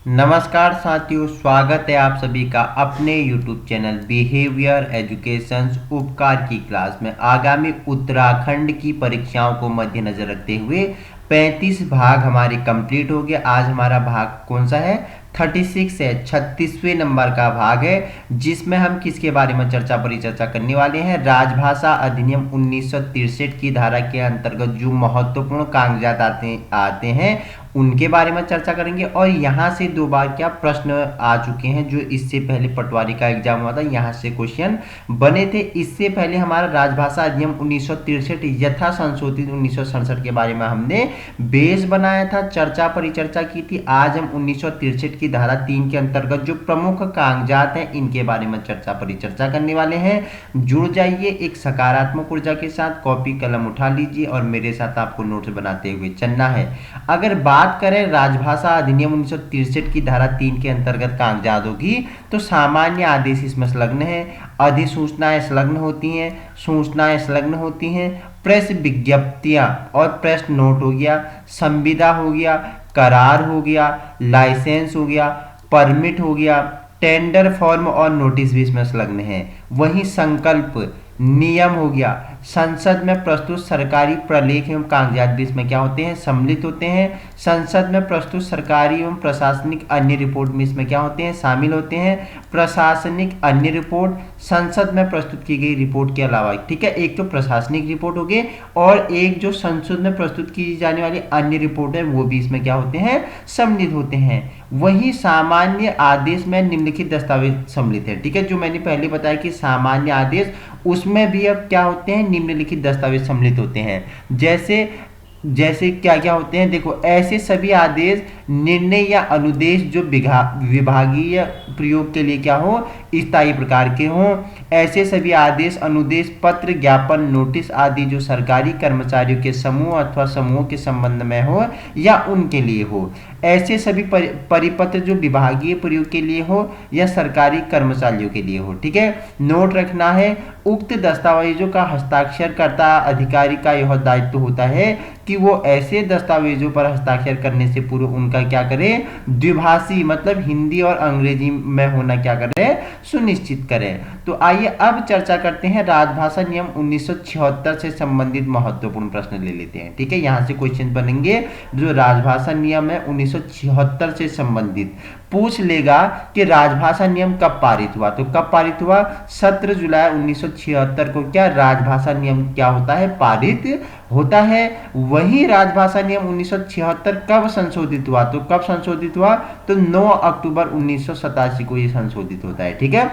नमस्कार साथियों, स्वागत है आप सभी का अपने YouTube चैनल बिहेवियर एजुकेशन उपकार की क्लास में। आगामी उत्तराखंड की परीक्षाओं को मद्देनजर रखते हुए 35 भाग हमारे कंप्लीट हो गए। आज हमारा भाग कौन सा है? 36 है, 36वें नंबर का भाग है, जिसमें हम किसके बारे में परिचर्चा करने वाले हैं? राजभाषा अधिनियम 1963 की धारा के अंतर्गत जो महत्वपूर्ण कागजात आते हैं उनके बारे में चर्चा करेंगे। और यहाँ से दो बार क्या प्रश्न आ चुके हैं, जो इससे पहले पटवारी का एग्जाम हुआ था, यहाँ से क्वेश्चन बने थे। इससे पहले हमारा राजभाषा अधिनियम 1963 यथा संशोधित 1967 के बारे में हमने बेस बनाया था, चर्चा परिचर्चा की थी। आज हम 1963 की धारा 3 के अंतर्गत जो प्रमुख कागजात हैं इनके बारे में चर्चा परिचर्चा करने वाले हैं। जुड़ जाइए एक सकारात्मक ऊर्जा के साथ, कॉपी कलम उठा लीजिए और मेरे साथ आपको नोट्स बनाते हुए चलना है। अगर बात करें राजभाषा अधिनियम 1963 की धारा 3 के अंतर्गत कागजात होगी तो सामान्य आदेश इसमें संलग्न है, अधिसूचनाएं संलग्न होती हैं, सूचनाएं संलग्न होती हैं, प्रेस विज्ञप्तियां और प्रेस नोट हो गया, संविदा हो गया, करार हो गया, लाइसेंस हो गया, परमिट हो गया, टेंडर फॉर्म और नोटिस भी इसमें संलग्न है। वहीं संकल्प नियम हो गया, संसद में प्रस्तुत सरकारी प्रलेख एवं कागजात भी इसमें क्या होते हैं? सम्मिलित होते हैं। संसद में प्रस्तुत सरकारी एवं प्रशासनिक अन्य रिपोर्ट में इसमें क्या होते हैं? शामिल होते हैं। प्रशासनिक अन्य रिपोर्ट संसद में प्रस्तुत की गई रिपोर्ट के अलावा, ठीक है, एक तो प्रशासनिक रिपोर्ट हो गई और एक जो संसद में प्रस्तुत की जाने वाली अन्य रिपोर्ट है वो भी इसमें क्या होते हैं? सम्मिलित होते हैं। वही सामान्य आदेश में निम्नलिखित दस्तावेज सम्मिलित है, ठीक है, जो मैंने पहले बताया कि सामान्य आदेश उसमें भी अब क्या होते हैं? निम्नलिखित दस्तावेज सम्मिलित होते हैं। जैसे जैसे क्या क्या होते हैं? देखो, ऐसे सभी आदेश, निर्णय या अनुदेश जो विभागीय प्रयोग के लिए क्या हो? स्थायी प्रकार के हों। ऐसे सभी आदेश, अनुदेश, पत्र, ज्ञापन, नोटिस आदि जो सरकारी कर्मचारियों के समूह अथवा समूहों के संबंध में हो या उनके लिए हो। ऐसे सभी परिपत्र जो विभागीय प्रयोग के लिए हो या सरकारी कर्मचारियों के लिए हो, ठीक है। नोट रखना है, उक्त दस्तावेजों का हस्ताक्षर करता अधिकारी का यह दायित्व होता है कि वो ऐसे दस्तावेजों पर हस्ताक्षर करने से पूर्व उनका क्या करें? द्विभाषी मतलब हिंदी और अंग्रेजी में होना क्या करें? सुनिश्चित करें। तो आइए अब चर्चा करते हैं राजभाषा नियम 1976 से संबंधित महत्वपूर्ण प्रश्न ले लेते हैं, ठीक है। यहाँ से क्वेश्चन बनेंगे जो राजभाषा नियम है 1976 से संबंधित। पूछ लेगा कि राजभाषा नियम कब पारित हुआ, तो कब पारित हुआ? 17 जुलाई 1976 को क्या राजभाषा नियम क्या होता है? पारित होता है। वही राजभाषा नियम 1976 कब संशोधित हुआ, तो कब संशोधित हुआ? तो 9 अक्टूबर 1987 को ये संशोधित होता है, ठीक है।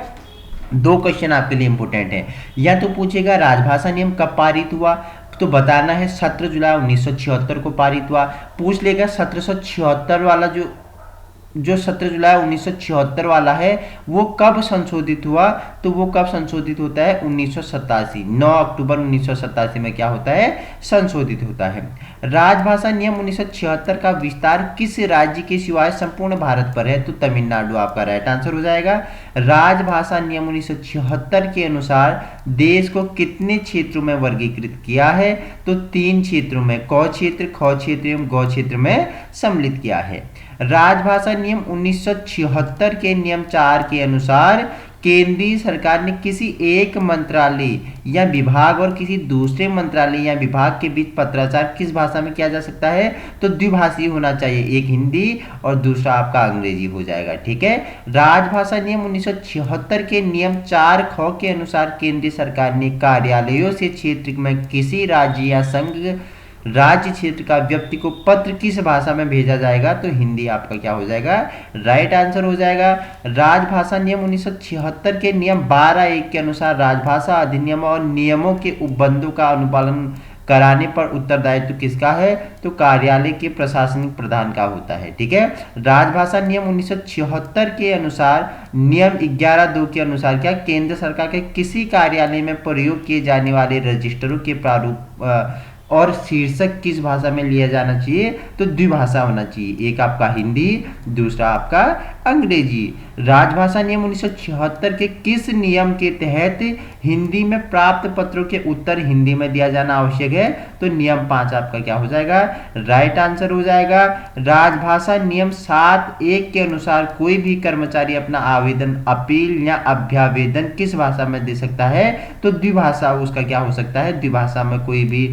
दो क्वेश्चन आपके लिए इंपोर्टेंट है। या तो पूछेगा राजभाषा नियम कब पारित हुआ, तो बताना है 17 जुलाई 1976 को पारित हुआ। पूछ लेगा 1776 वाला जो 17 जुलाई 1976 वाला है वो कब संशोधित हुआ, तो वो कब संशोधित होता है? 1987, 9 अक्टूबर 1987 में क्या होता है? संशोधित होता है। राजभाषा नियम 1976 का विस्तार किस राज्य के सिवाय संपूर्ण भारत पर है, तो तमिलनाडु आपका राइट आंसर हो जाएगा। राजभाषा नियम 1976 के अनुसार देश को कितने क्षेत्रों में वर्गीकृत किया है, तो 3 क्षेत्रों में, क क्षेत्र, ख क्षेत्र एवं ग क्षेत्र में सम्मिलित किया है। राजभाषा नियम 1976 के नियम 4 के अनुसार केंद्रीय सरकार ने किसी एक मंत्रालय या विभाग और किसी दूसरे मंत्रालय या विभाग के बीच पत्राचार किस भाषा में किया जा सकता है, तो द्विभाषी होना चाहिए, एक हिंदी और दूसरा आपका अंग्रेजी हो जाएगा, ठीक है। राजभाषा नियम 1976 के नियम 4 ख के अनुसार केंद्रीय सरकार ने कार्यालयों से क्षेत्र में किसी राज्य या संघ राज्य क्षेत्र का व्यक्ति को पत्र किस भाषा में भेजा जाएगा, तो हिंदी आपका क्या हो जाएगा? राइट आंसर हो जाएगा। राजभाषा नियम 1976 के नियम 12(1) के अनुसार राजभाषा अधिनियम और नियमों के उपबंधों का अनुपालन कराने पर उत्तरदायित्व किसका है, तो कार्यालय के प्रशासनिक प्रधान का होता है, ठीक है। राजभाषा नियम 1976 के अनुसार नियम 11(2) के अनुसार क्या केंद्र सरकार के किसी कार्यालय में प्रयोग किए जाने वाले रजिस्टरों के प्रारूप और शीर्षक किस भाषा में लिया जाना चाहिए, तो द्विभाषा होना चाहिए। एक आपका हिंदी, दूसरा आपका अंग्रेजी। राजभाषा नियम 1976 के किस नियम के तहत हिंदी में प्राप्त पत्रों के उत्तर हिंदी में दिया जाना आवश्यक है, तो नियम 5 आपका क्या हो जाएगा, राइट आंसर हो जाएगा। राजभाषा नियम 7(1) के अनुसार कोई भी कर्मचारी अपना आवेदन, अपील या अभ्यावेदन किस भाषा में दे सकता है, तो द्विभाषा उसका क्या हो सकता है, द्विभाषा में कोई भी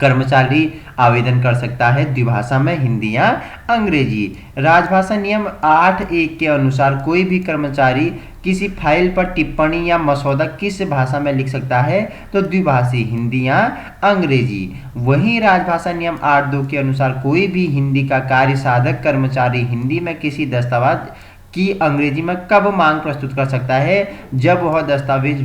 कर्मचारी आवेदन कर सकता है, द्विभाषा में हिंदी या अंग्रेजी। राजभाषा नियम 8(1) के अनुसार कोई भी कर्मचारी किसी फाइल पर टिप्पणी या मसौदा किस भाषा में लिख सकता है, तो द्विभाषी हिंदी या अंग्रेजी। वहीं राजभाषा नियम 8(2) के अनुसार कोई भी हिंदी का कार्य साधक कर्मचारी हिंदी में किसी दस्तावेज की अंग्रेजी में कब मांग प्रस्तुत कर सकता है, जब वह दस्तावेज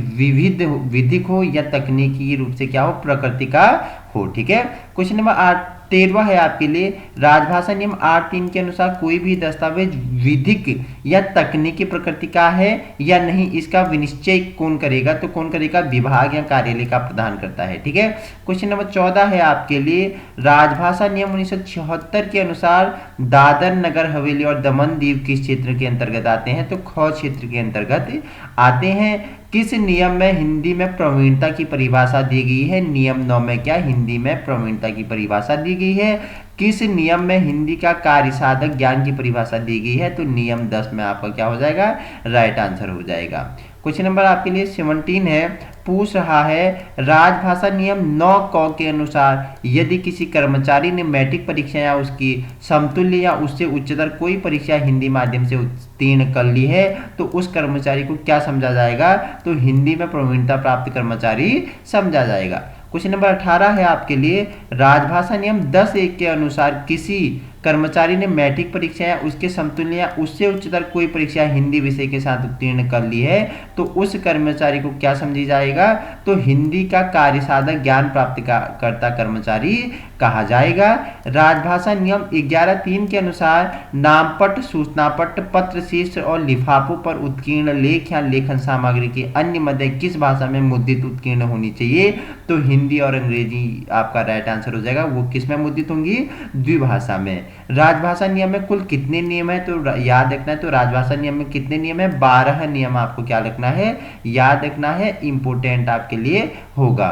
विधिक हो या तकनीकी रूप से क्या हो, प्रकृति का हो। ठीक है, क्वेश्चन नंबर 13वां है आपके लिए। राजभाषा नियम 8(3) के अनुसार कोई भी दस्तावेज विधिक या तकनीकी प्रकृति का है या नहीं, इसका विनिश्चय कौन करेगा, तो कौन करेगा, विभाग या कार्यालय का प्रदान करता है। ठीक है, क्वेश्चन नंबर 14 है आपके लिए। राजभाषा नियम 1976 के अनुसार दादर, नगर हवेली और दमन दीव किस क्षेत्र के अंतर्गत आते हैं, तो ख क्षेत्र के अंतर्गत आते हैं। किस नियम में हिंदी में प्रवीणता की परिभाषा दी गई है, नियम 9 में क्या हिंदी में प्रवीणता की परिभाषा दी गई है। किस नियम में हिंदी का कार्य साधक ज्ञान की परिभाषा दी गई है, तो नियम 10 में आपका क्या हो जाएगा, राइट आंसर हो जाएगा। क्वेश्चन नंबर आपके लिए 17 है, पूछ रहा है राजभाषा नियम 9 क के अनुसार यदि किसी कर्मचारी ने मैट्रिक परीक्षा या उसकी समतुल्य या उससे उच्चतर कोई परीक्षा हिंदी माध्यम से उत्तीर्ण कर ली है, तो उस कर्मचारी को क्या समझा जाएगा, तो हिंदी में प्रवीणता प्राप्त कर्मचारी समझा जाएगा। क्वेश्चन नंबर 18 है आपके लिए। राजभाषा नियम 10(1) के अनुसार किसी कर्मचारी ने मैट्रिक परीक्षा या उसके समतुल्य या उससे उच्चतर कोई परीक्षा हिंदी विषय के साथ उत्तीर्ण कर ली है, तो उस कर्मचारी को क्या समझी जाएगा, तो हिंदी का कार्य साधक ज्ञान प्राप्त करता कर्मचारी कहा जाएगा। राजभाषा नियम 11(3) के अनुसार नामपट, सूचनापट, पत्र शीर्ष और लिफाफों पर उत्कीर्ण लेख या लेखन सामग्री की अन्य मदे किस भाषा में मुद्रित उत्कीर्ण होनी चाहिए, तो हिंदी और अंग्रेजी आपका राइट आंसर हो जाएगा। वो किस में मुद्रित होंगी, द्विभाषा में। राजभाषा नियम में कुल कितने नियम है, तो याद रखना है, तो राजभाषा नियम में कितने नियम है, 12 नियम आपको क्या रखना है, याद रखना है, इंपोर्टेंट आपके लिए होगा।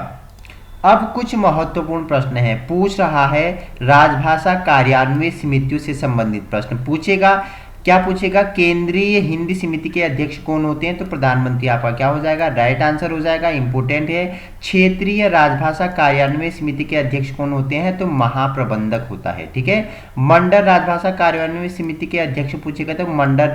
अब कुछ महत्वपूर्ण प्रश्न है, पूछ रहा है राजभाषा कार्यान्वयन समितियों से संबंधित प्रश्न पूछेगा। क्या पूछेगा, केंद्रीय हिंदी समिति के अध्यक्ष कौन होते हैं, तो प्रधानमंत्री आपका क्या हो जाएगा, राइट आंसर हो जाएगा, इंपोर्टेंट है। क्षेत्रीय राजभाषा कार्यान्वयन समिति के अध्यक्ष कौन होते हैं, तो महाप्रबंधक होता है। ठीक है, मंडल राजभाषा कार्यान्वयन समिति के अध्यक्ष पूछेगा, तो मंडल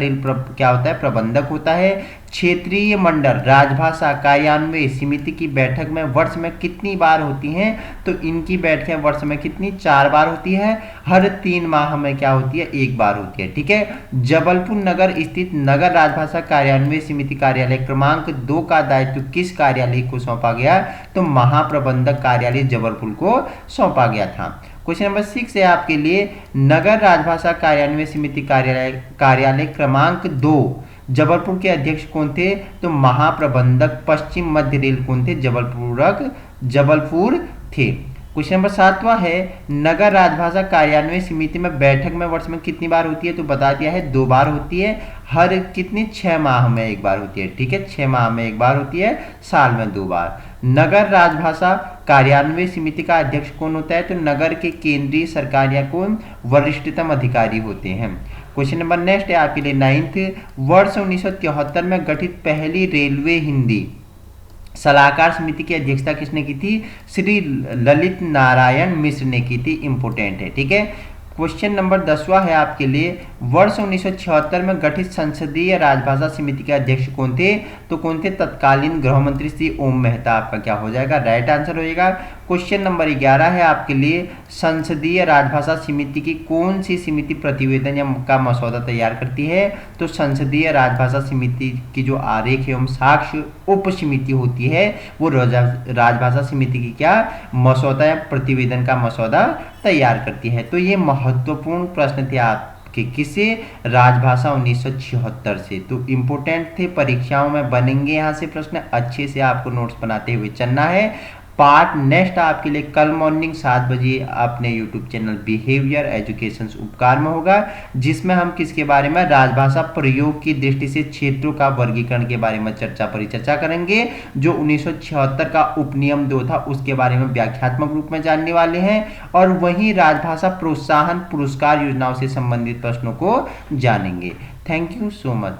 क्या होता है, प्रबंधक होता है। क्षेत्रीय मंडल राजभाषा कार्यान्वयन समिति की बैठक में वर्ष में कितनी बार होती हैं, तो इनकी बैठकें वर्ष में कितनी, 4 बार होती है। हर 3 माह में क्या होती है, 1 बार होती है। ठीक है, जबलपुर नगर स्थित नगर राजभाषा कार्यान्वयन समिति कार्यालय क्रमांक 2 का दायित्व किस कार्यालय को सौंपा गया, तो महाप्रबंधक कार्यालय जबलपुर को सौंपा गया था। क्वेश्चन नंबर 6 है आपके लिए। नगर राजभाषा कार्यान्वयन समिति कार्यालय क्रमांक 2 जबलपुर के अध्यक्ष कौन थे, तो महाप्रबंधक पश्चिम मध्य रेल कौन थे, जबलपुर थे। क्वेश्चन नंबर 7वां है, नगर राजभाषा कार्यान्वयन समिति में बैठक में वर्ष में कितनी बार होती है, तो बता दिया है 2 बार होती है। हर कितनी, 6 माह में 1 बार होती है। ठीक है, 6 माह में 1 बार होती है, साल में 2 बार। नगर राजभाषा कार्यान्वयन समिति का अध्यक्ष कौन होता है, तो नगर के केंद्रीय सरकार या कौन वरिष्ठतम अधिकारी होते हैं। क्वेश्चन नंबर नेक्स्ट है आपके लिए 9th। वर्ष 1973 में गठित पहली रेलवे हिंदी सलाहकार समिति की अध्यक्षता किसने की थी, श्री ललित नारायण मिश्र ने की थी, इंपोर्टेंट है। ठीक है, क्वेश्चन नंबर 10वां है आपके लिए। वर्ष 1976 में गठित संसदीय राजभाषा समिति के अध्यक्ष कौन थे, तो कौन थे, तत्कालीन गृह मंत्री श्री ओम मेहता आपका क्या हो जाएगा, राइट आंसर होएगा। क्वेश्चन नंबर 11 है आपके लिए। संसदीय राजभाषा समिति की कौन सी समिति प्रतिवेदन या का मसौदा तैयार करती है, तो संसदीय राजभाषा समिति की जो आरेख एवं साक्ष्य उप समिति होती है, वो राजभाषा समिति की क्या मसौदा या प्रतिवेदन का मसौदा तैयार करती है। तो ये महत्वपूर्ण प्रश्न थे आपके किसे, राजभाषा 1976 से। तो इंपोर्टेंट थे, परीक्षाओं में बनेंगे यहाँ से प्रश्न, अच्छे से आपको नोट्स बनाते हुए चलना है। पार्ट नेक्स्ट आपके लिए कल मॉर्निंग 7 बजे अपने यूट्यूब चैनल बिहेवियर एजुकेशन उपकार में होगा, जिसमें हम किसके बारे में, राजभाषा प्रयोग की दृष्टि से क्षेत्रों का वर्गीकरण के बारे में परिचर्चा करेंगे। जो 1976 का उपनियम 2 था उसके बारे में व्याख्यात्मक रूप में जानने वाले हैं, और वहीं राजभाषा प्रोत्साहन पुरस्कार योजनाओं से संबंधित प्रश्नों को जानेंगे। Thank you so much.